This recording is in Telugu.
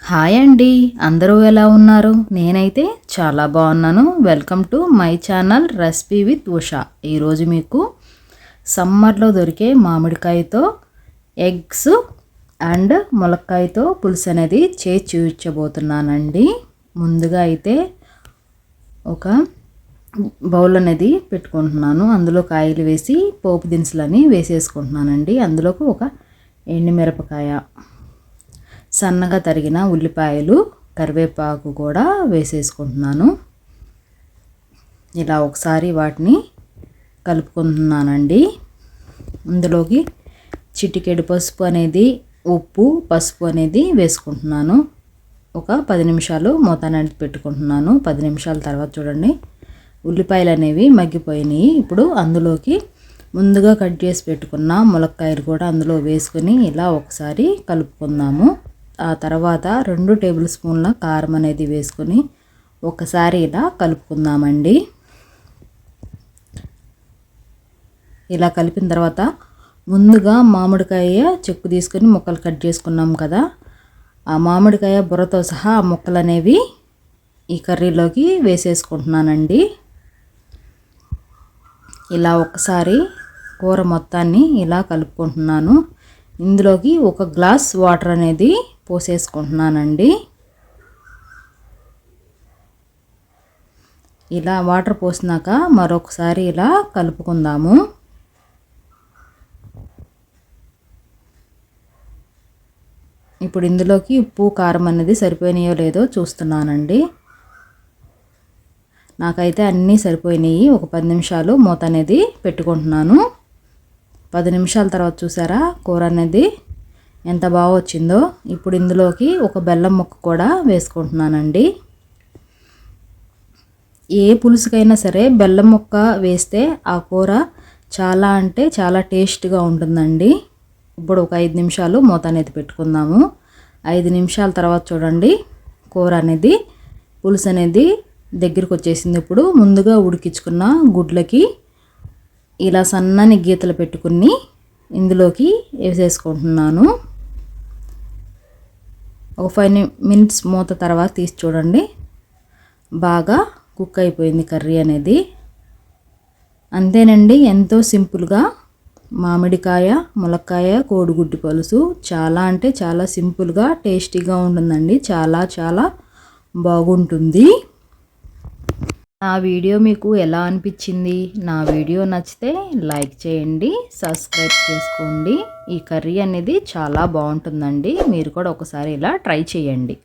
హాయ్ అండి, అందరూ ఎలా ఉన్నారు? నేనైతే చాలా బాగున్నాను. Welcome to my channel recipe with Usha. ఈరోజు మీకు సమ్మర్లో దొరికే మామిడికాయతో ఎగ్స్ అండ్ ములక్కాయతో పులుసు అనేది చేసి చూపించబోతున్నానండి. ముందుగా అయితే ఒక బౌల్ అనేది పెట్టుకుంటున్నాను. అందులో కాయలు వేసి పోపు దినుసులని వేసేసుకుంటున్నానండి. అందులోకి ఒక ఎండుమిరపకాయ, సన్నగా తరిగిన ఉల్లిపాయలు, కరివేపాకు కూడా వేసేసుకుంటున్నాను. ఇలా ఒకసారి వాటిని కలుపుకుంటున్నానండి. ఇందులోకి చిటికెడు పసుపు అనేది, ఉప్పు, పసుపు అనేది వేసుకుంటున్నాను. ఒక 10 నిమిషాలు మూత అనేది పెట్టుకుంటున్నాను. 10 నిమిషాల తర్వాత చూడండి ఉల్లిపాయలు అనేవి మగ్గిపోయినాయి. ఇప్పుడు అందులోకి ముందుగా కట్ చేసి పెట్టుకున్న ములక్కాయలు కూడా అందులో వేసుకొని ఇలా ఒకసారి కలుపుకుందాము. ఆ తర్వాత 2 టేబుల్ స్పూన్ల కారం అనేది వేసుకొని ఒకసారి ఇలా కలుపుకుందామండి. ఇలా కలిపిన తర్వాత ముందుగా మామిడికాయ చెక్కు తీసుకొని ముక్కలు కట్ చేసుకున్నాం కదా, ఆ మామిడికాయ బుర్రతో సహా ఆ ముక్కలు అనేవి ఈ కర్రీలోకి వేసేసుకుంటున్నానండి. ఇలా ఒకసారి కూర మొత్తాన్ని ఇలా కలుపుకుంటున్నాను. ఇందులోకి 1 గ్లాస్ వాటర్ అనేది పోసేసుకుంటున్నానండి. ఇలా వాటర్ పోసినాక మరొకసారి ఇలా కలుపుకుందాము. ఇప్పుడు ఇందులోకి ఉప్పు, కారం అనేది సరిపోయినాయో లేదో చూస్తున్నానండి. నాకైతే అన్నీ సరిపోయినాయి. ఒక 10 నిమిషాలు మూత అనేది పెట్టుకుంటున్నాను. 10 నిమిషాల తర్వాత చూసారా కూర అనేది ఎంత బాగా వచ్చిందో. ఇప్పుడు ఇందులోకి ఒక బెల్లం ముక్క కూడా వేసుకుంటున్నానండి. ఏ పులుసుకైనా సరే బెల్లం ముక్క వేస్తే ఆ కూర చాలా అంటే చాలా టేస్ట్గా ఉంటుందండి. ఇప్పుడు ఒక 5 నిమిషాలు మూత అనేది పెట్టుకుందాము. 5 నిమిషాల తర్వాత చూడండి కూర అనేది, పులుసు అనేది దగ్గరికి వచ్చేసింది. ఇప్పుడు ముందుగా ఉడికించుకున్న గుడ్లకి ఇలా సన్నని గీతలు పెట్టుకుని ఇందులోకి వేసేసుకుంటున్నాను. ఒక 5 మినిట్స్ మూత తర్వాత తీసి చూడండి బాగా కుక్ అయిపోయింది కర్రీ అనేది. అంతేనండి, ఎంతో సింపుల్గా మామిడికాయ, ములక్కాయ, కోడిగుడ్డు పులుసు చాలా అంటే చాలా సింపుల్గా టేస్టీగా ఉంటుందండి. చాలా చాలా బాగుంటుంది. నా వీడియో మీకు ఎలా అనిపించింది? నా వీడియో నచ్చితే లైక్ చేయండి, సబ్స్క్రైబ్ చేసుకోండి. ఈ కర్రీ అనేది చాలా బాగుంటుందండి. మీరు కూడా ఒకసారి ఇలా ట్రై చేయండి.